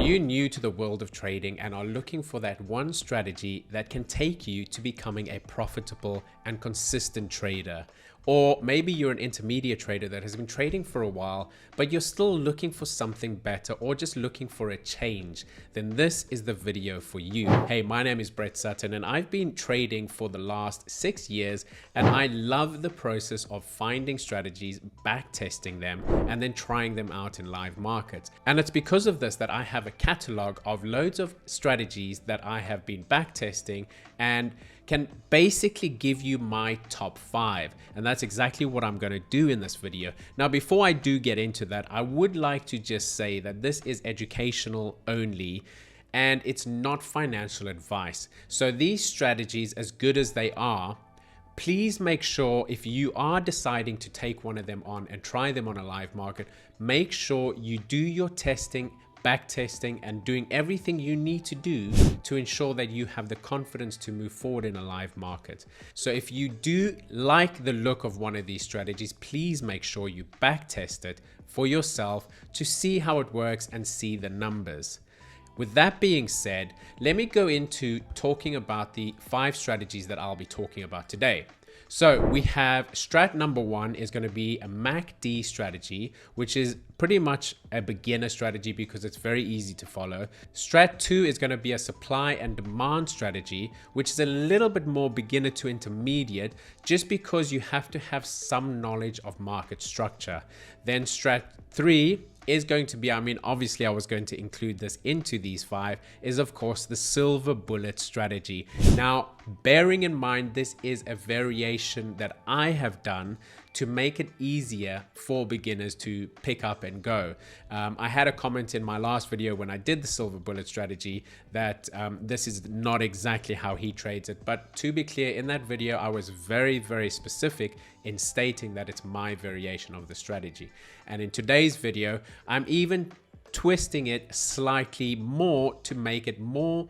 you new to the world of trading and are looking for that one strategy that can take you to becoming a profitable and consistent trader? Or maybe you're an intermediate trader that has been trading for a while, but you're still looking for something better or just looking for a change, then this is the video for you. Hey, my name is Brett Sutton and I've been trading for the last 6 years, and I love the process of finding strategies, back testing them, and then trying them out in live markets. And it's because of this that I have a catalog of loads of strategies that I have been back testing and can basically give you my top 5. And that's exactly what I'm going to do in this video. Now, before I do get into that, I would like to just say that this is educational only and it's not financial advice. So these strategies, as good as they are, please make sure if you are deciding to take one of them on and try them on a live market, make sure you do your testing, back testing, and doing everything you need to do to ensure that you have the confidence to move forward in a live market. So if you do like the look of one of these strategies, please make sure you back test it for yourself to see how it works and see the numbers. With that being said, let me go into talking about the 5 strategies that I'll be talking about today. So we have strat number 1 is going to be a MACD strategy, which is pretty much a beginner strategy because it's very easy to follow. Strat 2 is going to be a supply and demand strategy, which is a little bit more beginner to intermediate, just because you have to have some knowledge of market structure. Then strat 3 is going to be, obviously I was going to include this into these 5, is of course the silver bullet strategy. Now, bearing in mind, this is a variation that I have done to make it easier for beginners to pick up and go. I had a comment in my last video when I did the silver bullet strategy that this is not exactly how he trades it. But to be clear, in that video, I was very, very specific in stating that it's my variation of the strategy. And in today's video, I'm even twisting it slightly more to make it more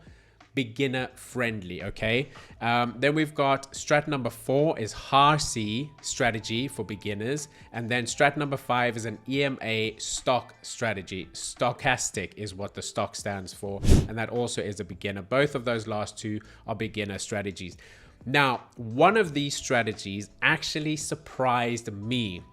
beginner friendly. Okay, then we've got strat number 4 is HARSI Strategy for beginners, and then strat number 5 is an EMA Stoch Strategy. Stochastic is what the stock stands for, and that also is a beginner. Both of those last 2 are beginner strategies. Now, one of these strategies actually surprised me,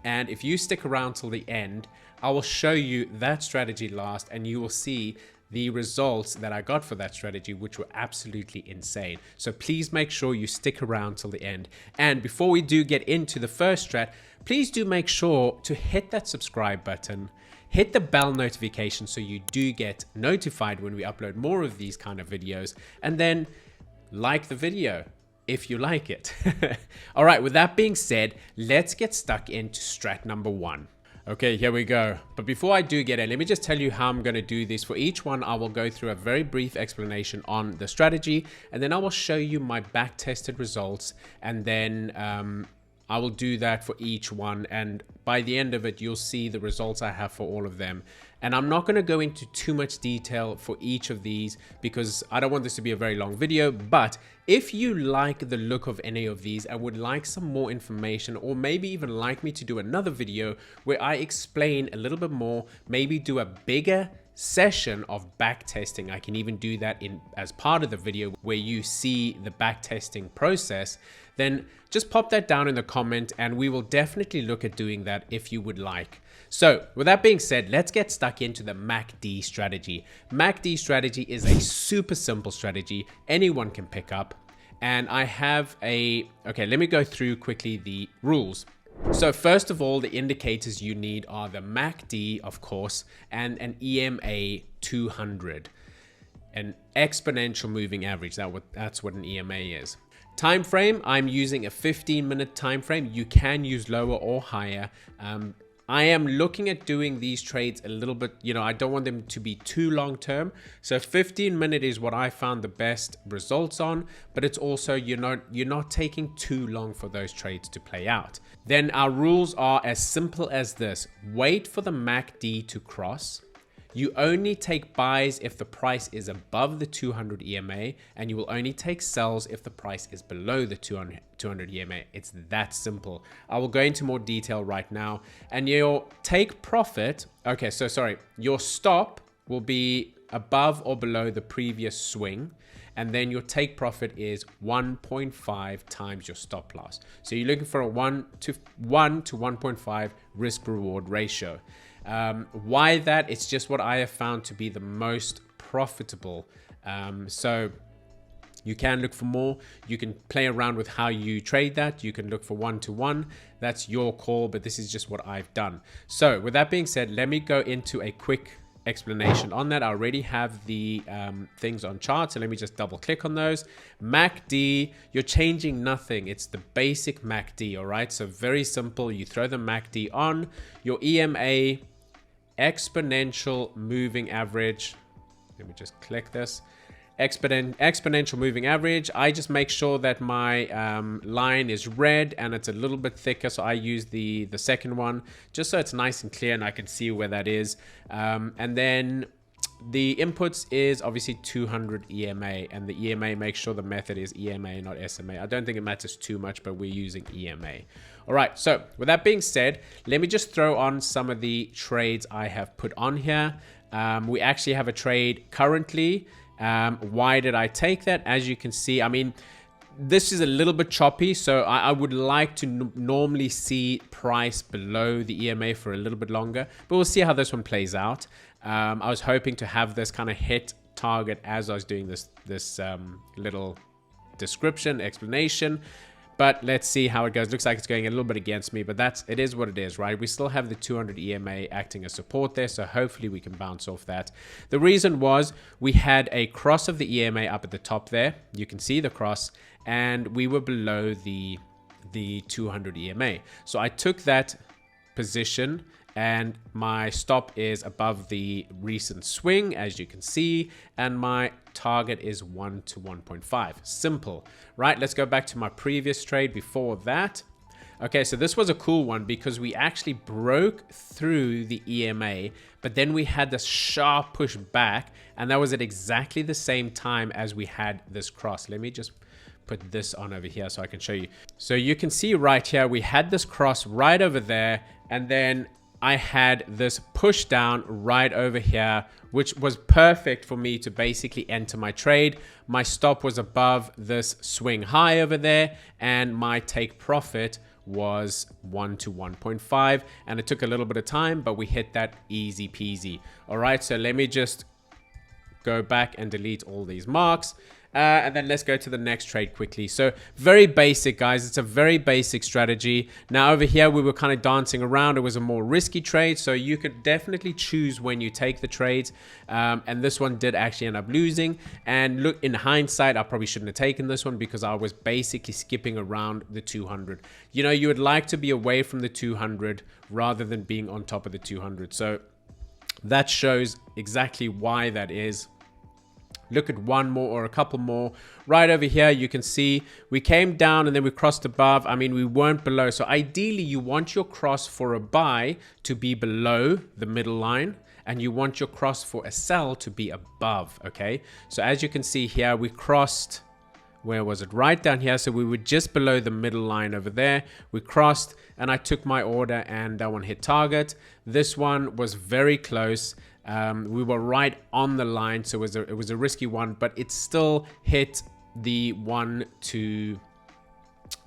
and if you stick around till the end, I will show you that strategy last, and you will see the results that I got for that strategy, which were absolutely insane. So please make sure you stick around till the end. And before we do get into the first strat, please do make sure to hit that subscribe button, hit the bell notification so you do get notified when we upload more of these kind of videos, and then like the video if you like it. All right, with that being said, let's get stuck into strat number 1. Okay, here we go. But before I do get in, let me just tell you how I'm going to do this. For each one, I will go through a very brief explanation on the strategy, and then I will show you my back-tested results, and then I will do that for each one, and by the end of it, you'll see the results I have for all of them. And I'm not going to go into too much detail for each of these because I don't want this to be a very long video. But if you like the look of any of these and would like some more information, or maybe even like me to do another video where I explain a little bit more, maybe do a bigger session of back testing, I can even do that as part of the video where you see the back testing process, then just pop that down in the comment and we will definitely look at doing that if you would like. So with that being said, let's get stuck into the MACD strategy. MACD strategy is a super simple strategy anyone can pick up, and I have okay, let me go through quickly the rules. So first of all, the indicators you need are the MACD, of course, and an EMA 200, an exponential moving average. That's what an EMA is. Time frame, I'm using a 15-minute time frame. You can use lower or higher. I am looking at doing these trades a little bit, I don't want them to be too long term. So 15-minute is what I found the best results on, but it's also, you're not taking too long for those trades to play out. Then our rules are as simple as this. Wait for the MACD to cross. You only take buys if the price is above the 200 EMA, and you will only take sells if the price is below the 200 EMA. It's that simple. I will go into more detail right now. And your take profit, your stop will be above or below the previous swing. And then your take profit is 1.5 times your stop loss. So you're looking for a 1 to 1.5 risk reward ratio. Why that? It's just what I have found to be the most profitable. So you can look for more. You can play around with how you trade that. You can look for 1-to-1. That's your call, but this is just what I've done. So with that being said, let me go into a quick explanation on that. I already have the things on charts, so let me just double click on those. MACD, you're changing nothing. It's the basic MACD, all right? So very simple. You throw the MACD on. Your EMA, exponential moving average. Let me just click this. Exponential moving average. I just make sure that my line is red and it's a little bit thicker, so I use the second one just so it's nice and clear and I can see where that is. And then the inputs is obviously 200 EMA, and the EMA, make sure the method is EMA, not SMA. I don't think it matters too much, but we're using EMA. All right, so with that being said, let me just throw on some of the trades I have put on here. We actually have a trade currently. Why did I take that? As you can see, I mean, this is a little bit choppy, so I would like to normally see price below the EMA for a little bit longer, but we'll see how this one plays out. I was hoping to have this kind of hit target as I was doing this little description explanation, but let's see how it goes. Looks like it's going a little bit against me, but it is what it is, right? We still have the 200 EMA acting as support there, so hopefully we can bounce off that. The reason was we had a cross of the EMA up at the top there. You can see the cross, and we were below the 200 EMA. So I took that position, and my stop is above the recent swing, as you can see, and my target is 1 to 1.5. Simple, right? Let's go back to my previous trade before that. Okay, so this was a cool one because we actually broke through the EMA, but then we had this sharp push back, and that was at exactly the same time as we had this cross. Let me just put this on over here so I can show you. So you can see right here, we had this cross right over there, and then I had this push down right over here, which was perfect for me to basically enter my trade. My stop was above this swing high over there, and my take profit was 1 to 1.5, and it took a little bit of time, but we hit that easy peasy. All right, so let me just go back and delete all these marks. And then let's go to the next trade quickly. So very basic, guys. It's a very basic strategy. Now over here, we were kind of dancing around. It was a more risky trade, so you could definitely choose when you take the trades. And this one did actually end up losing. And look, in hindsight, I probably shouldn't have taken this one because I was basically skipping around the 200. You know, you would like to be away from the 200 rather than being on top of the 200. So that shows exactly why that is. Look at one more or a couple more. Right over here, you can see we came down and then we crossed above. I mean, we weren't below. So ideally, you want your cross for a buy to be below the middle line, and you want your cross for a sell to be above, okay? So as you can see here, we crossed, where was it? Right down here. So we were just below the middle line over there. We crossed and I took my order and that one hit target. This one was very close. We were right on the line, so it was a risky one, but it still hit the 1 to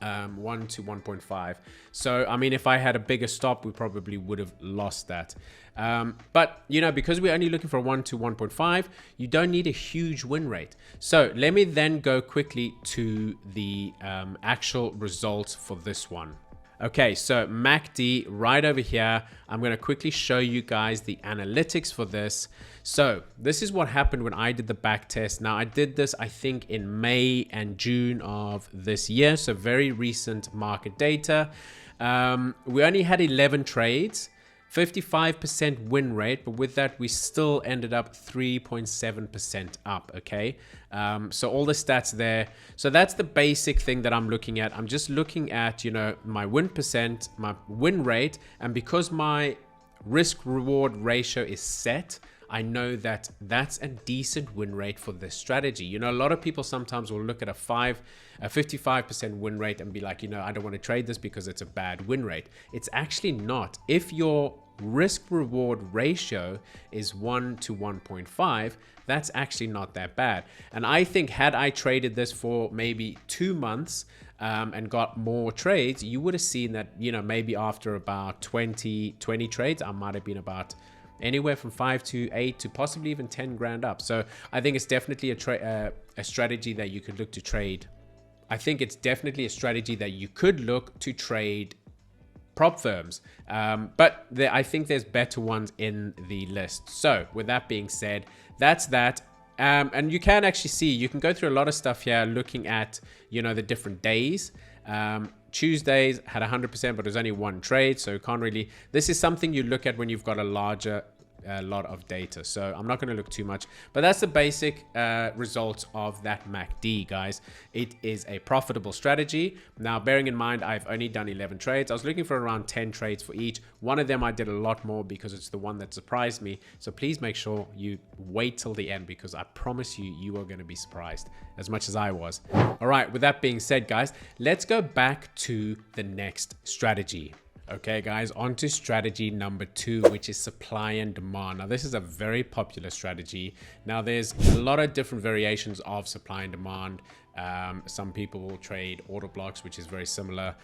1.5. So I mean, if I had a bigger stop, we probably would have lost that. But you know, because we're only looking for 1 to 1.5, you don't need a huge win rate. So let me then go quickly to the actual results for this one. Okay, so MACD right over here. I'm going to quickly show you guys the analytics for this. So this is what happened when I did the back test. Now I did this, I think, in May and June of this year. So very recent market data. We only had 11 trades, 55% win rate, but with that, we still ended up 3.7% up, okay? So all the stats there. So that's the basic thing that I'm looking at. I'm just looking at, you know, my win percent, my win rate, and because my risk reward ratio is set, I know that that's a decent win rate for this strategy. You know, a lot of people sometimes will look at a 55% win rate and be like, you know, I don't want to trade this because it's a bad win rate. It's actually not. If your risk reward ratio is 1 to 1.5, that's actually not that bad. And I think had I traded this for maybe 2 months and got more trades, you would have seen that, you know, maybe after about 20 trades, I might have been about anywhere from 5 to 8 to possibly even 10 grand up. So I think it's definitely a strategy that you could look to trade. I think it's definitely a strategy that you could look to trade prop firms, but I think there's better ones in the list. So with that being said, that's that. And you can actually see, you can go through a lot of stuff here looking at, you know, the different days. Tuesdays had 100%, but there's only one trade, so you can't really, this is something you look at when you've got a larger lot of data. So I'm not going to look too much, but that's the basic results of that MACD, guys. It is a profitable strategy. Now, bearing in mind, I've only done 11 trades. I was looking for around 10 trades for each. One of them I did a lot more because it's the one that surprised me. So please make sure you wait till the end, because I promise you, you are going to be surprised as much as I was. All right, with that being said, guys, let's go back to the next strategy. Okay, guys, on to strategy number 2, which is supply and demand. Now, this is a very popular strategy. Now, there's a lot of different variations of supply and demand. Some people will trade order blocks, which is very similar.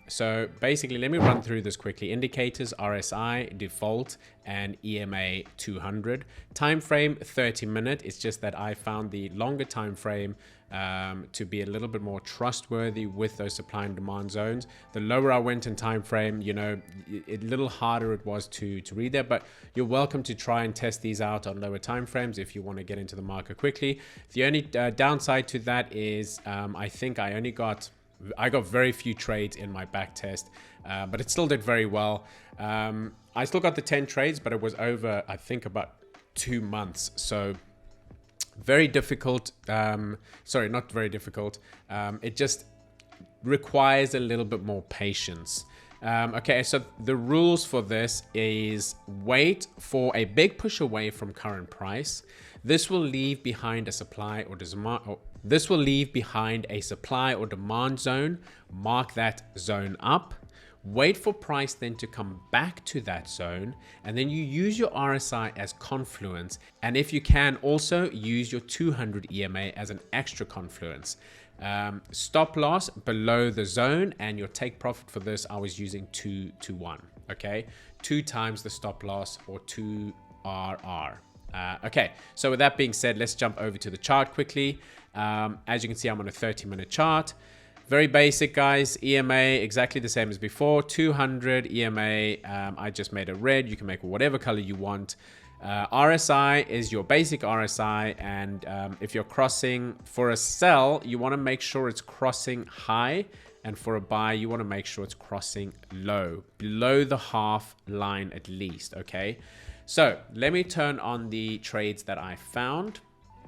So basically, let me run through this quickly. Indicators, RSI, default, and EMA 200. Time frame, 30-minute. It's just that I found the longer time frame to be a little bit more trustworthy with those supply and demand zones. The lower I went in time frame, you know, a little harder it was to read there, but you're welcome to try and test these out on lower time frames if you want to get into the market quickly. The only downside to that is I think I got very few trades in my back test, but it still did very well. I still got the 10 trades, but it was over, I think, about 2 months. So very difficult. Sorry, not very difficult. It just requires a little bit more patience. Okay, so the rules for this is wait for a big push away from current price. This will leave behind a supply or demand. This will leave behind a supply or demand zone. Mark that zone up. Wait for price then to come back to that zone, and then you use your RSI as confluence, and if you can, also use your 200 EMA as an extra confluence. Stop loss below the zone, and your take profit for this I was using 2 to 1. Okay, 2 times the stop loss, or 2 RR. Okay, so with that being said, let's jump over to the chart quickly. As you can see, I'm on a 30-minute chart. Very basic, guys. EMA, exactly the same as before. 200 EMA. I just made it red. You can make whatever color you want. RSI is your basic RSI. And if you're crossing for a sell, you want to make sure it's crossing high. And for a buy, you want to make sure it's crossing low, below the half line at least. Okay. So let me turn on the trades that I found.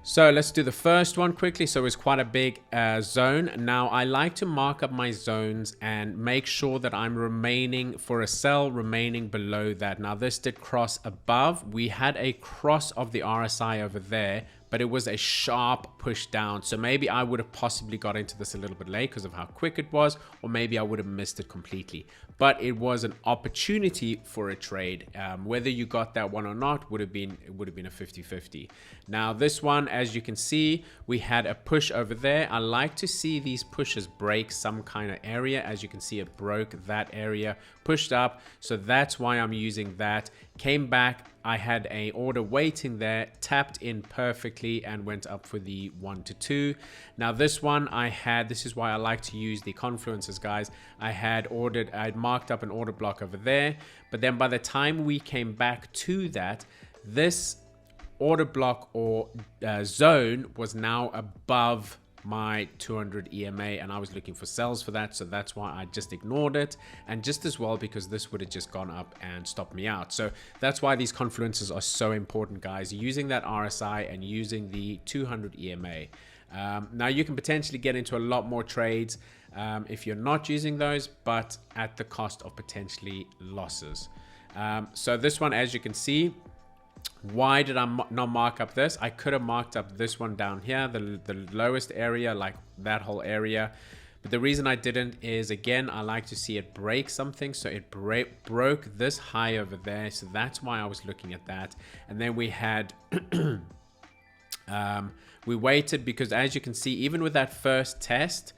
So let's do the first one quickly. So it's quite a big zone. Now I like to mark up my zones and make sure that I'm remaining for a sell, remaining below that. Now this did cross above. We had a cross of the RSI over there, but it was a sharp push down. So maybe I would have possibly got into this a little bit late because of how quick it was, or maybe I would have missed it completely. But it was an opportunity for a trade. Whether you got that one or not would have been a 50-50. Now this one, as you can see, we had a push over there. I like to see these pushes break some kind of area. As you can see, it broke that area, pushed up. So that's why I'm using that. Came back. I had a order waiting there, tapped in perfectly and went up for the 1 to 2. Now this one this is why I like to use the confluences, guys. I'd marked up an order block over there, but then by the time we came back to that, this order block or zone was now above my 200 EMA, and I was looking for sells for that, so that's why I just ignored it, and just as well because this would have just gone up and stopped me out. So that's why these confluences are so important, guys, using that RSI and using the 200 EMA. Now you can potentially get into a lot more trades if you're not using those, but at the cost of potentially losses. So this one, as you can see, Why did I not mark up this? I could have marked up this one down here, the lowest area, like that whole area. But the reason I didn't is, again, I like to see it break something. So it broke this high over there. So that's why I was looking at that. And then we had, we waited because, as you can see, even with that first test,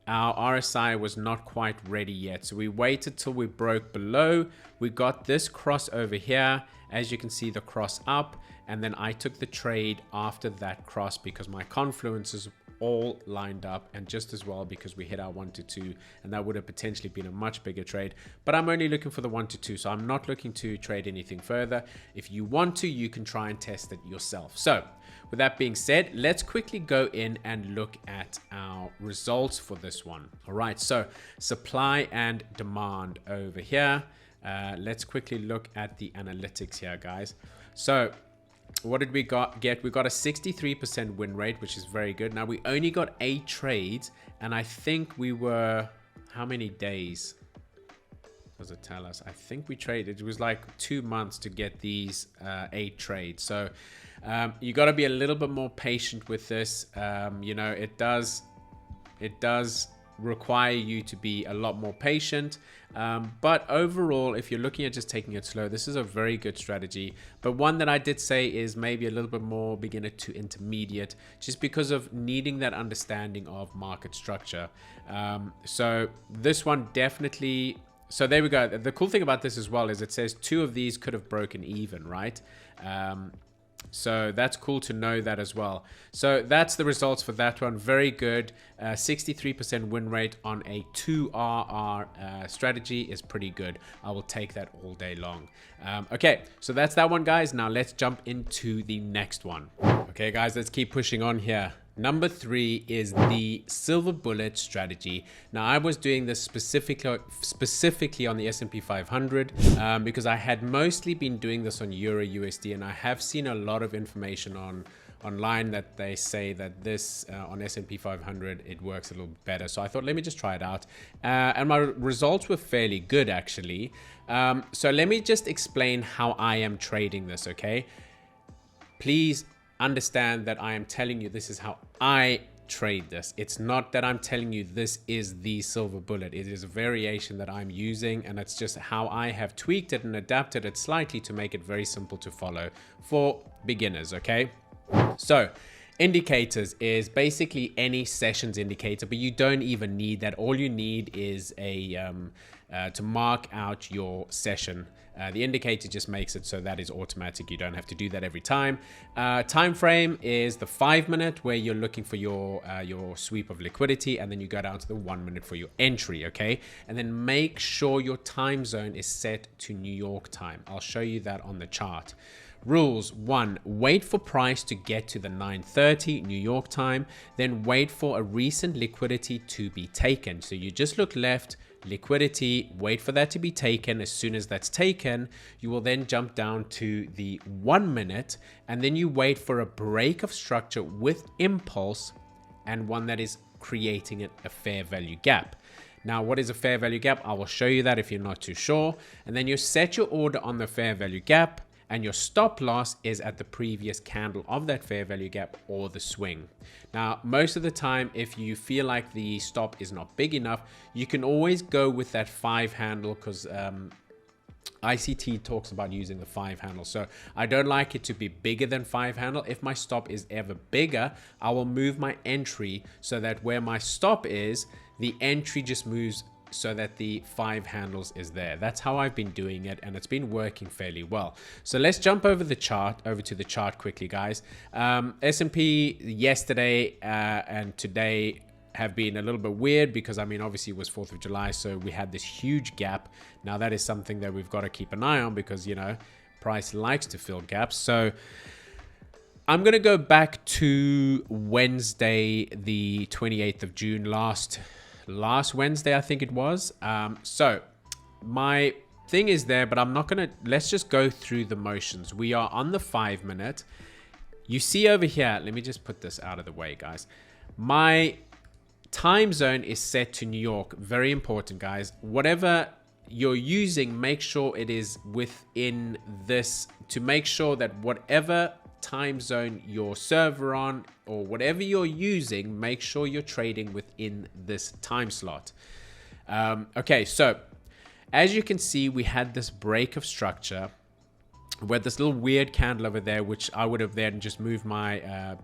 our RSI was not quite ready yet. So we waited till we broke below. We got this cross over here. As you can see, the cross up. And then I took the trade after that cross because my confluences all lined up, and just as well because we hit our 1 to 2, and that would have potentially been a much bigger trade. But I'm only looking for the 1 to 2, so I'm not looking to trade anything further. If you want to, you can try and test it yourself. So with that being said, let's quickly go in and look at our results for this one. All right, so supply and demand over here. Let's quickly look at the analytics here, guys. So what did we get? We got a 63% win rate, which is very good. Now we only got 8 trades, and I think we were, how many days does it tell us? I think we traded, it was like 2 months to get these 8 trades. So you got to be a little bit more patient with this. You know, it does require you to be a lot more patient, but overall, if you're looking at just taking it slow, this is a very good strategy. But one that I did say is maybe a little bit more beginner to intermediate, just because of needing that understanding of market structure. So this one definitely, so there we go. The cool thing about this as well is it says 2 of these could have broken even, right? So that's cool to know that as well. So that's the results for that one. Very good. 63% win rate on a 2RR strategy is pretty good. I will take that all day long. Okay, so that's that one, guys. Now let's jump into the next one. Okay, guys, let's keep pushing on here. Number 3 is the silver bullet strategy. Now I was doing this specifically on the S&P 500 because I had mostly been doing this on Euro USD, and I have seen a lot of information online that they say that this on S&P 500 it works a little better. So I thought, let me just try it out, and my results were fairly good actually. So let me just explain how I am trading this. Okay, please understand that I am telling you this is how I trade this. It's not that I'm telling you this is the silver bullet. It is a variation that I'm using, and it's just how I have tweaked it and adapted it slightly to make it very simple to follow for beginners. Okay, so indicators is basically any sessions indicator, but you don't even need that. All you need is a to mark out your session. The indicator just makes it so that is automatic. You don't have to do that every time. Time frame is the 5 minute, where you're looking for your sweep of liquidity, and then you go down to the 1 minute for your entry. Okay, and then make sure your time zone is set to New York time. I'll show you that on the chart. Rules: 1, wait for price to get to the 9:30 New York time, then wait for a recent liquidity to be taken. So you just look left, liquidity, wait for that to be taken. As soon as that's taken, you will then jump down to the 1 minute, and then you wait for a break of structure with impulse, and one that is creating a fair value gap. Now, what is a fair value gap? I will show you that if you're not too sure. And then you set your order on the fair value gap, and your stop loss is at the previous candle of that fair value gap or the swing. Now, most of the time, if you feel like the stop is not big enough, you can always go with that 5 handle, because ICT talks about using the 5 handle. So I don't like it to be bigger than 5 handle. If my stop is ever bigger, I will move my entry so that where my stop is, the entry just moves so that the 5 handles is there. That's how I've been doing it, and it's been working fairly well. So let's jump over to the chart quickly, guys. S&P yesterday and today have been a little bit weird because, I mean, obviously it was 4th of July, so we had this huge gap. Now that is something that we've got to keep an eye on, because, you know, price likes to fill gaps. So I'm going to go back to Wednesday, the 28th of June, last Wednesday, I think it was. So my thing is there, but I'm not going to, let's just go through the motions. We are on the 5 minute. You see over here, let me just put this out of the way, guys. My time zone is set to New York. Very important, guys. Whatever you're using, make sure it is within this, to make sure that whatever time zone your server on or whatever you're using, make sure you're trading within this time slot. Okay, so as you can see, we had this break of structure. We had this little weird candle over there, which I would have then just moved my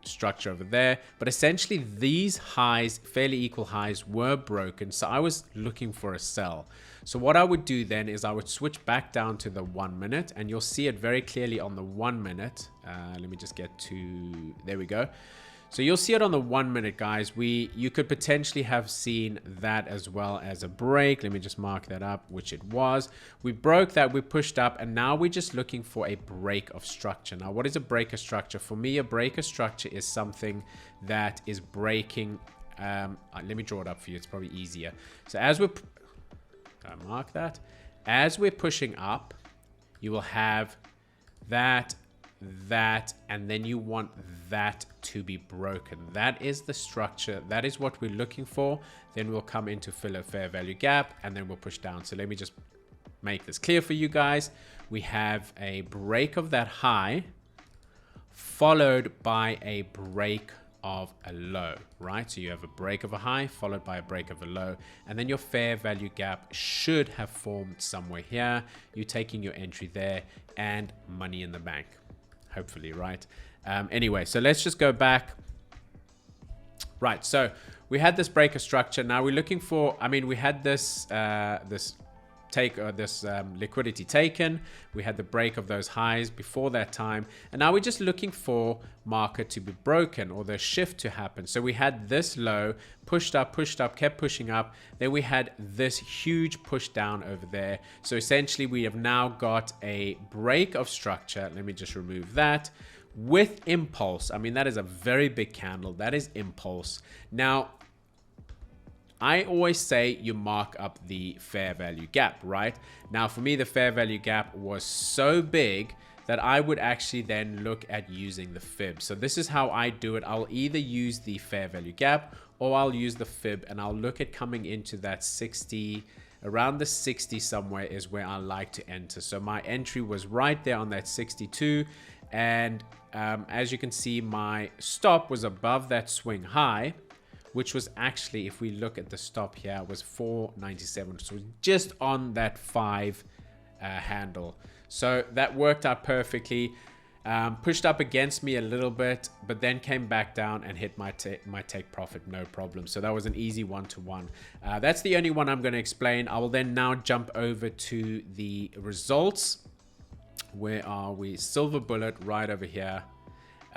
structure over there. But essentially these highs, fairly equal highs, were broken. So I was looking for a sell. So what I would do then is I would switch back down to the 1 minute, and you'll see it very clearly on the 1 minute. Let me just get to, there we go. So you'll see it on the 1 minute, guys. You could potentially have seen that as well as a break. Let me just mark that up, which it was. We broke that, we pushed up, and now we're just looking for a break of structure. Now, what is a break of structure? For me, a break of structure is something that is breaking. Let me draw it up for you. It's probably easier. So as we're, mark that. As we're pushing up, you will have that, and then you want that to be broken. That is the structure. That is what we're looking for. Then we'll come into fill a fair value gap, and then we'll push down. So let me just make this clear for you guys. We have a break of that high followed by a break of a low, right? So you have a break of a high followed by a break of a low, and then your fair value gap should have formed somewhere here. You're taking your entry there and money in the bank, hopefully, right? Anyway, so let's just go back. Right, so we had this break of structure. Now we're looking for, I mean, we had this liquidity taken. We had the break of those highs before that time, and now we're just looking for market to be broken or the shift to happen. So we had this low, pushed up, kept pushing up. Then we had this huge push down over there. So essentially we have now got a break of structure. Let me just remove that. With impulse, I mean, that is a very big candle. That is impulse. Now, I always say you mark up the fair value gap, right? Now, for me, the fair value gap was so big that I would actually then look at using the fib. So this is how I do it. I'll either use the fair value gap or I'll use the fib, and I'll look at coming into that 60, around the 60 somewhere is where I like to enter. So my entry was right there on that 62. And as you can see, my stop was above that swing high, which was actually, if we look at the stop here, was 497. So just on that 5 handle. So that worked out perfectly. Pushed up against me a little bit, but then came back down and hit my take profit, no problem. So that was an easy 1-to-1. That's the only one I'm going to explain. I will then now jump over to the results. Where are we? Silver bullet right over here.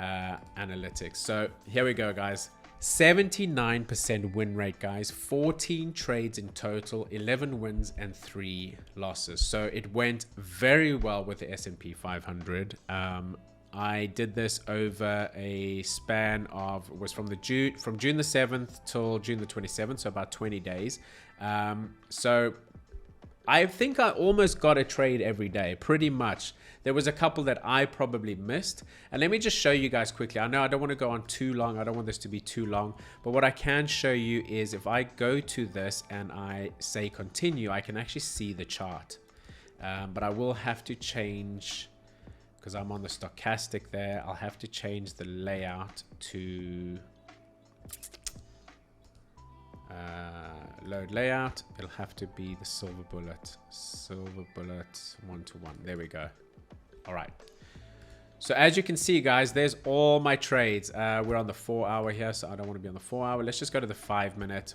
Analytics. So here we go, guys. 79% win rate, guys. 14 trades in total, 11 wins and 3 losses. So it went very well with the S&P 500. I did this over a span of, was from June the 7th till June the 27th, so about 20 days. So I think I almost got a trade every day, pretty much. There was a couple that I probably missed. And let me just show you guys quickly. I know I don't want to go on too long. I don't want this to be too long. But what I can show you is if I go to this and I say continue, I can actually see the chart. But I will have to change, because I'm on the stochastic there, I'll have to change the layout to load layout. It'll have to be the silver bullet 1-to-1. There we go. All right. So as you can see, guys, there's all my trades. We're on the 4 hour here, so I don't want to be on the 4 hour. Let's just go to the 5 minute.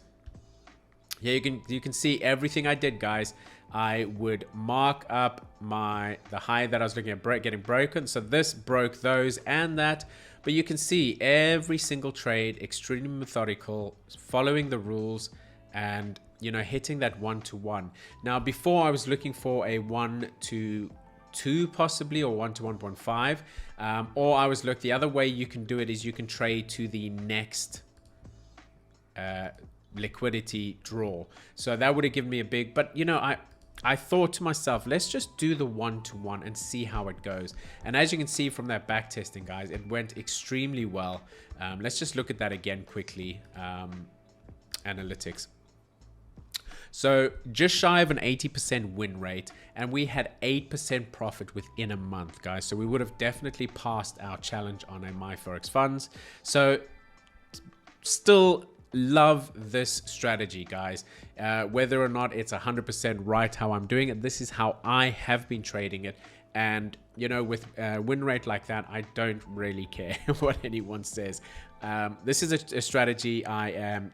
Here you can see everything I did, guys. I would mark up the high that I was looking at getting broken. So this broke those and that. But you can see every single trade, extremely methodical, following the rules, and hitting that 1-to-1. Now, before I was looking for a 1-to-2 possibly, or 1-to-1.5, or I was the other way you can do it is you can trade to the next liquidity draw. So that would have given me a big, but I thought to myself, let's just do the 1-to-1 and see how it goes. And as you can see from that back testing, guys, it went extremely well. Let's just look at that again quickly. Analytics. So just shy of an 80% win rate, and we had 8% profit within a month, guys. So we would have definitely passed our challenge on a MyForex funds. So still love this strategy, guys. Whether or not it's 100% right how I'm doing it, this is how I have been trading it. And you know, with win rate like that, I don't really care what anyone says. This is a strategy I am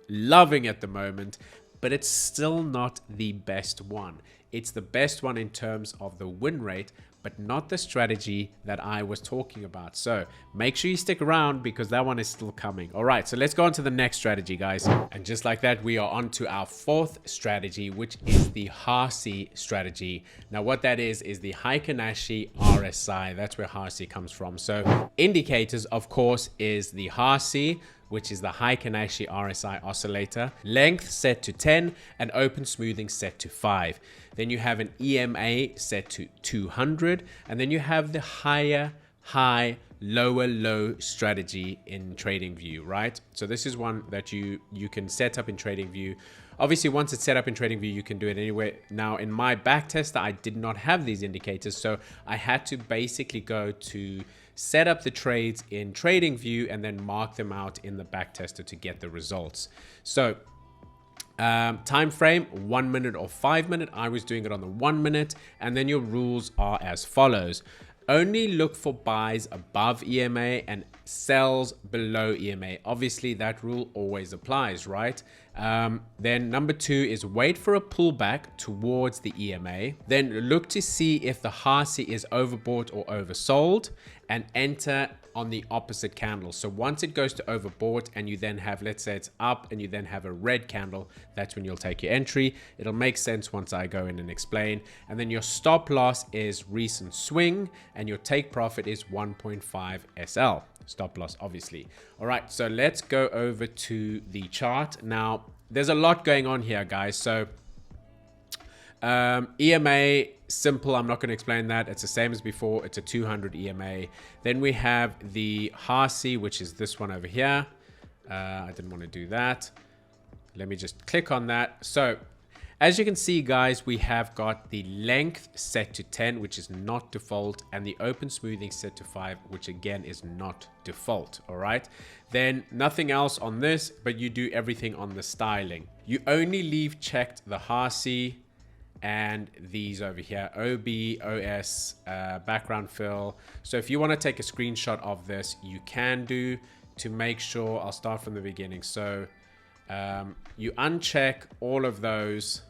loving at the moment, but it's still not the best one. It's the best one in terms of the win rate, but not the strategy that I was talking about. So make sure you stick around because that one is still coming. All right, so let's go on to the next strategy, guys. And just like that, we are on to our fourth strategy, which is the HARSI strategy. Now, what that is the Heikin-Ashi RSI. That's where HARSI comes from. So indicators, of course, is the HARSI, which is the Heikin-Ashi RSI oscillator, length set to 10 and open smoothing set to 5. Then you have an EMA set to 200, and then you have the higher high, lower low strategy in TradingView, right? So this is one that you can set up in TradingView. Obviously, once it's set up in TradingView, you can do it anywhere. Now, in my backtester, I did not have these indicators, so I had to basically go to set up the trades in TradingView and then mark them out in the backtester to get the results. So time frame 1 minute or 5 minute. I was doing it on the 1 minute, and then your rules are as follows. Only look for buys above EMA and sells below EMA. Obviously, that rule always applies, right? Then number 2 is wait for a pullback towards the EMA. Then look to see if the HARSI is overbought or oversold, and enter on the opposite candle. So once it goes to overbought and you then have, let's say it's up and you then have a red candle, that's when you'll take your entry. It'll make sense once I go in and explain. And then your stop loss is recent swing, and your take profit is 1.5 SL. Stop loss, obviously. All right, so let's go over to the chart. Now, there's a lot going on here, guys. So EMA, simple, I'm not going to explain that. It's the same as before. It's a 200 EMA. Then we have the HARSI, which is this one over here. I didn't want to do that. Let me just click on that. So as you can see, guys, we have got the length set to 10, which is not default, and the open smoothing set to 5, which again is not default. All right, then nothing else on this, but you do everything on the styling. You only leave checked the HARSI and these over here, OB, OS, background fill. So if you want to take a screenshot of this, you can do, to make sure. I'll start from the beginning. So you uncheck all of those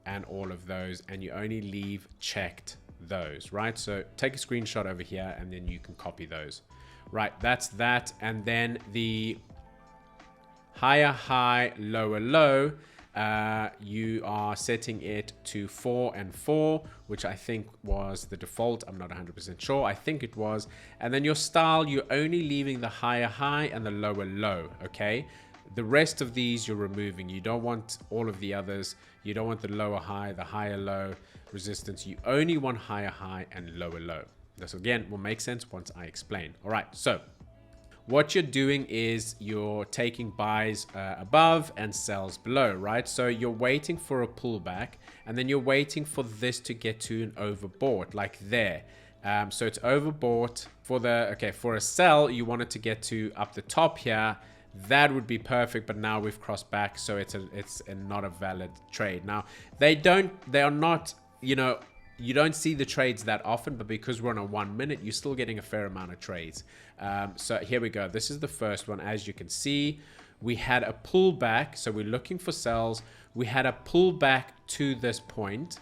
and all of those, and you only leave checked those, right? So take a screenshot over here and then you can copy those. Right, that's that. And then the higher high, lower low, you are setting it to 4 and 4, which I think was the default. I'm not 100% sure. I think it was. And then your style, you're only leaving the higher high and the lower low, okay? The rest of these you're removing. You don't want all of the others. You don't want the lower high, the higher low resistance. You only want higher high and lower low. This again will make sense once I explain. All right, so what you're doing is you're taking buys above and sells below, right? So you're waiting for a pullback, and then you're waiting for this to get to an overbought, like there. So it's overbought for the, okay, for a sell, you want it to get to up the top here. That would be perfect, but now we've crossed back, so it's not a valid trade. Now, they are not, you know, you don't see the trades that often, but because we're on a 1 minute, you're still getting a fair amount of trades. So here we go. This is the first one. As you can see, we had a pullback. So we're looking for sells. We had a pullback to this point.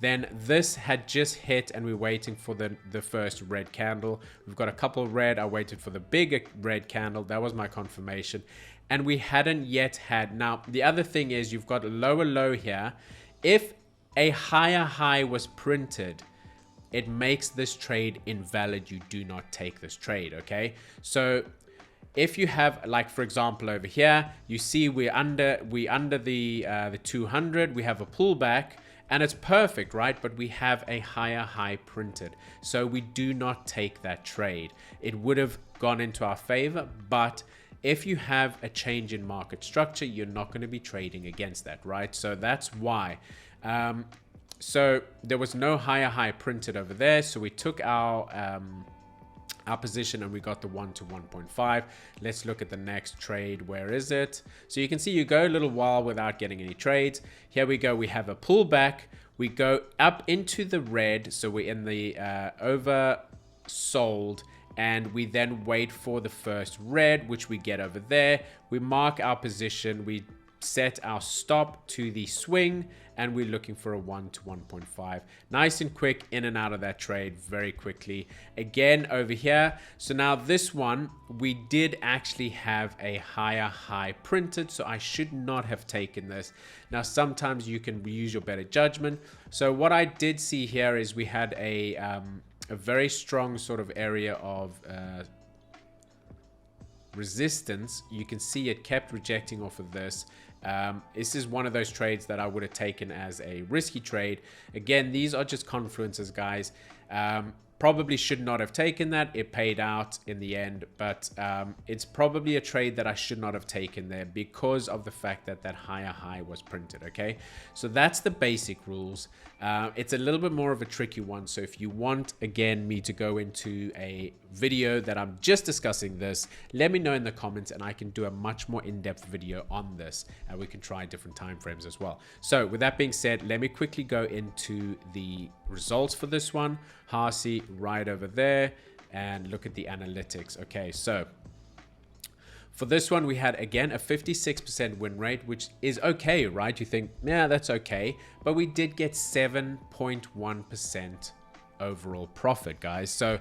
Then this had just hit and we're waiting for the first red candle. We've got a couple red. I waited for the bigger red candle. That was my confirmation. And we hadn't yet had. Now, the other thing is you've got a lower low here. If a higher high was printed, it makes this trade invalid. You do not take this trade, okay? So if you have, like, for example, over here, you see we're under the 200. We have a pullback and it's perfect, right? But we have a higher high printed. So we do not take that trade. It would have gone into our favor, but if you have a change in market structure, you're not going to be trading against that, right? So that's why. So there was no higher high printed over there. So we took our position and we got the 1 to 1.5. Let's look at the next trade. Where is it? So you can see you go a little while without getting any trades. Here we go. We have a pullback. We go up into the red. So we're in the oversold, and we then wait for the first red, which we get over there. We mark our position. We set our stop to the swing, and we're looking for a 1 to 1.5. Nice and quick, in and out of that trade very quickly. Again over here, so now this one, we did actually have a higher high printed, so I should not have taken this. Now sometimes you can use your better judgment. So what I did see here is we had a very strong sort of area of resistance. You can see it kept rejecting off of this. This is one of those trades that I would have taken as a risky trade. Again, these are just confluences, guys. Probably should not have taken that. It paid out in the end, but it's probably a trade that I should not have taken there because of the fact that that higher high was printed. Okay, so that's the basic rules. It's a little bit more of a tricky one, so if you want again me to go into a video that I'm just discussing this, let me know in the comments and I can do a much more in-depth video on this, and we can try different time frames as well. So with that being said, let me quickly go into the results for this one. HARSI right over there, and look at the analytics. Okay, so for this one, we had again a 56% win rate, which is okay, right? You think, yeah, that's okay, but we did get 7.1% overall profit, guys. So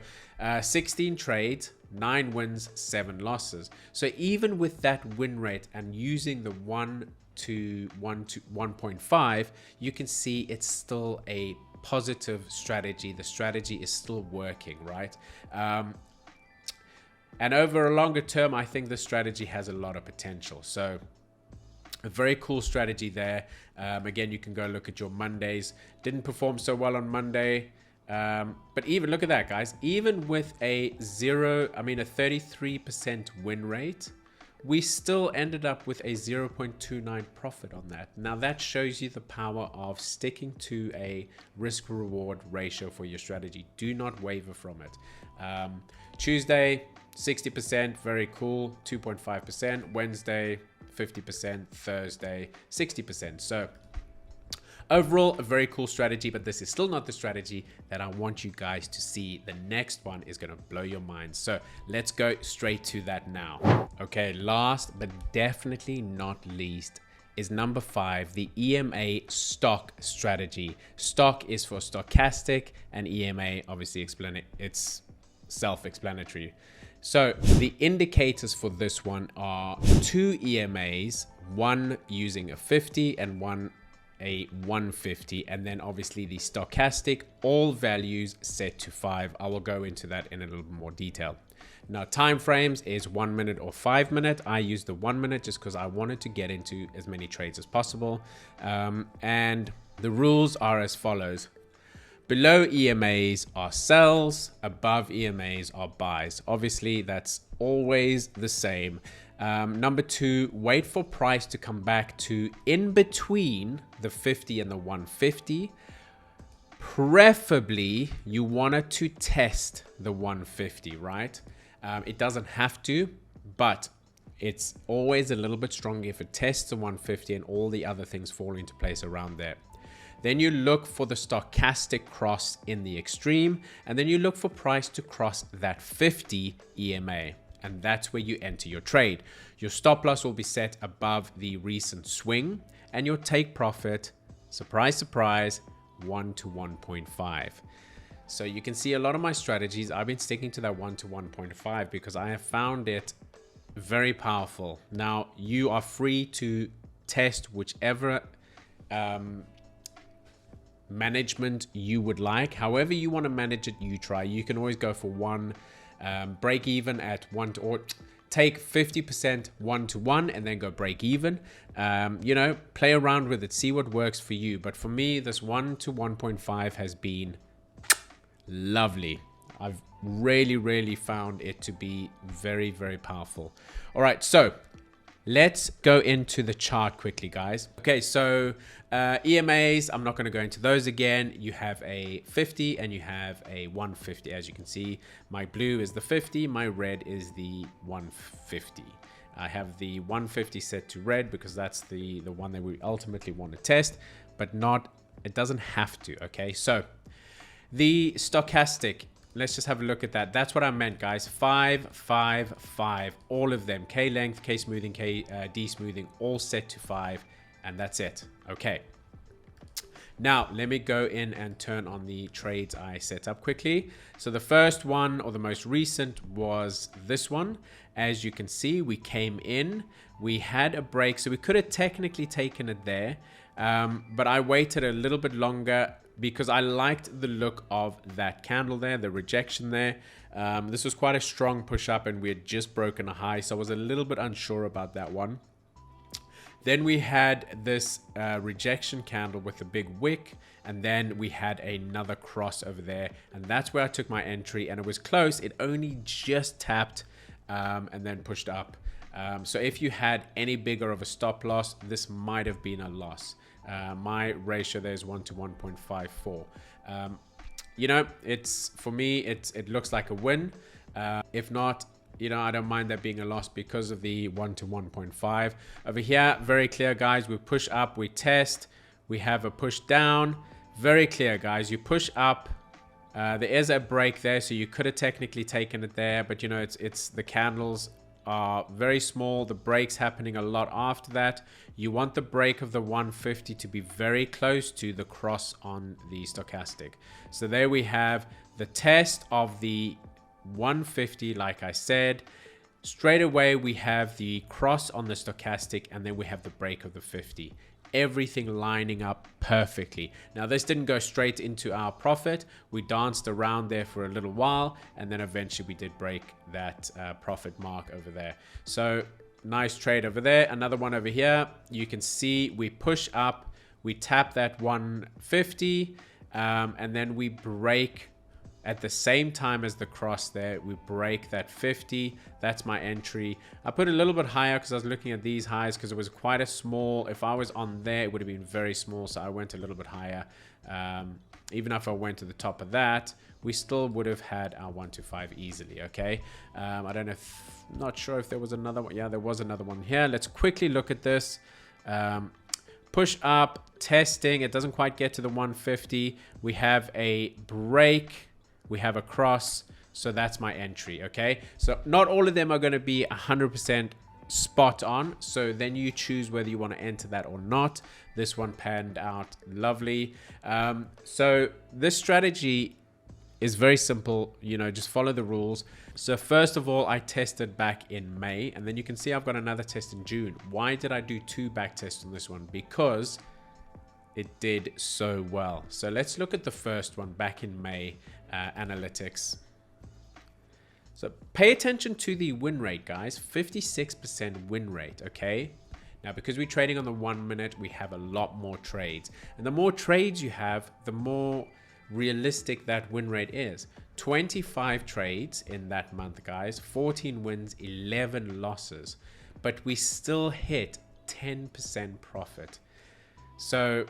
16 trades, 9 wins, 7 losses. So even with that win rate and using the 1 to 1.5, you can see it's still a positive strategy. The strategy is still working, right? And over a longer term, I think the strategy has a lot of potential. So a very cool strategy there. Again, you can go look at your Mondays. Didn't perform so well on Monday. But even look at that, guys, even with a 33% win rate, we still ended up with a 0.29 profit on that. Now that shows you the power of sticking to a risk reward ratio for your strategy. Do not waver from it. Tuesday, 60%, very cool, 2.5%. Wednesday, 50%. Thursday, 60%. So overall, a very cool strategy, but this is still not the strategy that I want you guys to see. The next one is going to blow your mind. So let's go straight to that now. Okay, last but definitely not least is number 5, the EMA Stoch Strategy. Stoch is for stochastic, and EMA, obviously, it's self-explanatory. So the indicators for this one are 2 EMAs, one using a 50 and one a 150, and then obviously the stochastic, all values set to 5. I will go into that in a little more detail. Now time frames is 1 minute or 5 minute. I use the 1 minute just because I wanted to get into as many trades as possible. And the rules are as follows. Below EMAs are sells, above EMAs are buys. Obviously that's always the same. Number 2, wait for price to come back to in between the 50 and the 150. Preferably, you wanted to test the 150, right? It doesn't have to, but it's always a little bit stronger if it tests the 150 and all the other things fall into place around there. Then you look for the stochastic cross in the extreme, and then you look for price to cross that 50 EMA. And that's where you enter your trade. Your stop loss will be set above the recent swing, and your take profit, surprise, surprise, 1 to 1.5. So you can see a lot of my strategies, I've been sticking to that 1 to 1.5 because I have found it very powerful. Now you are free to test whichever management you would like. However you want to manage it, you try. You can always go for one, break even at 1 to, or take 50% 1 to 1 and then go break even. You know, play around with it, see what works for you. But for me, this 1 to 1.5 has been lovely. really found it to be very, very powerful. All right, so let's go into the chart quickly, guys. Okay, so EMAs, I'm not going to go into those again. You have a 50 and you have a 150. As you can see, my blue is the 50, my red is the 150. I have the 150 set to red because that's the one that we ultimately want to test, but not, it doesn't have to. Okay, so the stochastic, let's just have a look at that. That's what I meant, guys. 5, 5, 5, all of them. K length, K smoothing, K D smoothing, all set to 5, and that's it. Okay. Now, let me go in and turn on the trades I set up quickly. So the first one, or the most recent, was this one. As you can see, we came in, we had a break, so we could have technically taken it there, but I waited a little bit longer because I liked the look of that candle there, the rejection there. This was quite a strong push up and we had just broken a high, so I was a little bit unsure about that one. Then we had this rejection candle with a big wick, and then we had another cross over there, and that's where I took my entry, and it was close. It only just tapped and then pushed up. So if you had any bigger of a stop loss, this might have been a loss. My ratio there is 1 to 1.54. You know, it's, for me, it looks like a win. If not, you know, I don't mind that being a loss because of the 1 to 1.5. Over here, very clear, guys. We push up, we test, we have a push down. Very clear, guys. You push up. There is a break there, so you could have technically taken it there, but you know, it's the candles are very small. The break's happening a lot after that. You want the break of the 150 to be very close to the cross on the stochastic. So there we have the test of the 150, like I said. Straight away we have the cross on the stochastic, and then we have the break of the 50. Everything lining up perfectly. Now this didn't go straight into our profit. We danced around there for a little while, and then eventually we did break that profit mark over there. So nice trade over there. Another one over here. You can see we push up, we tap that 150, and then we break at the same time as the cross there. We break that 50. That's my entry. I put a little bit higher because I was looking at these highs because it was quite a small. If I was on there, it would have been very small. So I went a little bit higher. Even if I went to the top of that, we still would have had our 125 easily. Okay. I don't know if, not sure if there was another one. Yeah, there was another one here. Let's quickly look at this. Push up, testing. It doesn't quite get to the 150. We have a break. We have a cross, so that's my entry. Okay, so not all of them are going to be 100% spot on, so then you choose whether you want to enter that or not. This one panned out lovely. So this strategy is very simple, you know, just follow the rules. So first of all, I tested back in May, and then you can see I've got another test in June. Why did I do 2 back tests on this one? Because it did so well. So let's look at the first one back in May. Analytics. So pay attention to the win rate, guys. 56% win rate. Okay, now because we're trading on the 1 minute, we have a lot more trades, and the more trades you have, the more realistic that win rate is. 25 trades in that month, guys. 14 wins, 11 losses, but we still hit 10% profit. So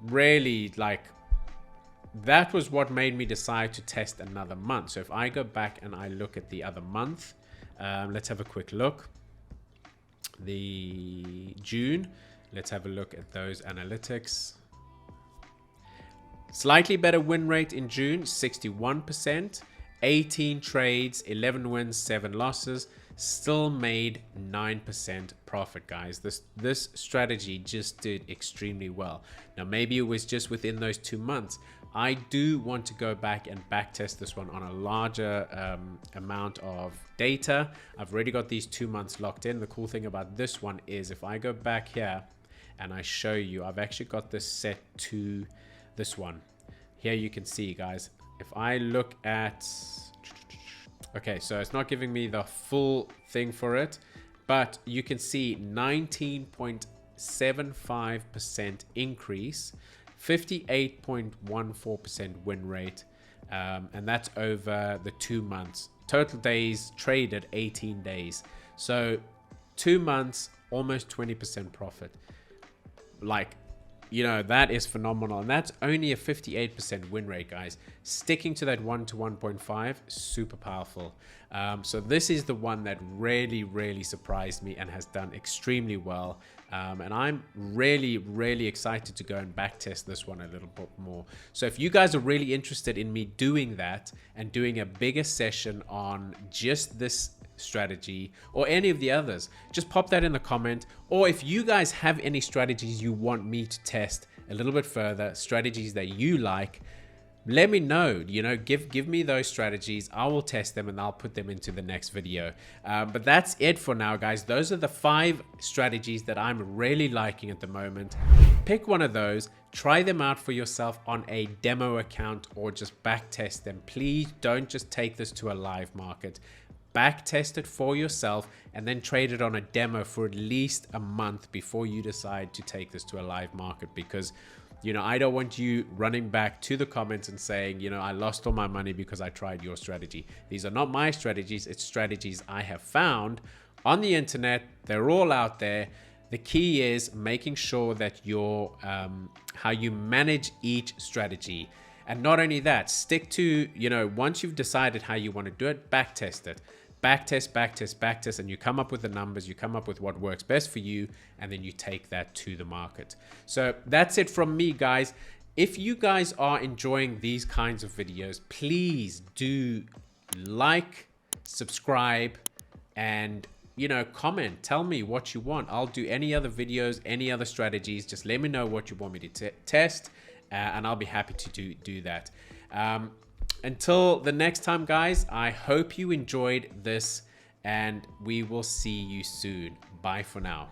really, like, that was what made me decide to test another month. So if I go back and I look at the other month, let's have a quick look. The June, let's have a look at those analytics. Slightly better win rate in June, 61%, 18 trades, 11 wins, 7 losses, still made 9% profit, guys. This strategy just did extremely well. Now maybe it was just within those 2 months. I do want to go back and back test this one on a larger amount of data. I've already got these 2 months locked in. The cool thing about this one is if I go back here and I show you, I've actually got this set to this one. Here you can see, guys, if I look at, okay, so it's not giving me the full thing for it, but you can see 19.75% increase, 58.14% win rate, and that's over the 2 months. Total days traded 18 days. So 2 months, almost 20% profit. Like, you know, that is phenomenal. And that's only a 58% win rate, guys. Sticking to that 1 to 1.5, super powerful. So this is the one that really surprised me and has done extremely well. And I'm really excited to go and backtest this one a little bit more. So if you guys are really interested in me doing that and doing a bigger session on just this strategy or any of the others, just pop that in the comment. Or if you guys have any strategies you want me to test a little bit further, strategies that you like, let me know. You know, give me those strategies. I will test them and I'll put them into the next video. But that's it for now, guys. Those are the 5 strategies that I'm really liking at the moment. Pick one of those, try them out for yourself on a demo account or just back test them. Please don't just take this to a live market. Back test it for yourself and then trade it on a demo for at least a month before you decide to take this to a live market, because, you know, I don't want you running back to the comments and saying, you know, I lost all my money because I tried your strategy. These are not my strategies. It's strategies I have found on the internet. They're all out there. The key is making sure that your how you manage each strategy. And not only that, stick to, you know, once you've decided how you want to do it, back test it. Backtest, and you come up with the numbers, you come up with what works best for you, and then you take that to the market. So that's it from me, guys. If you guys are enjoying these kinds of videos, please do like, subscribe, and, you know, comment. Tell me what you want. I'll do any other videos, any other strategies. Just let me know what you want me to test, and I'll be happy to do that. Until the next time, guys, I hope you enjoyed this, and we will see you soon. Bye for now.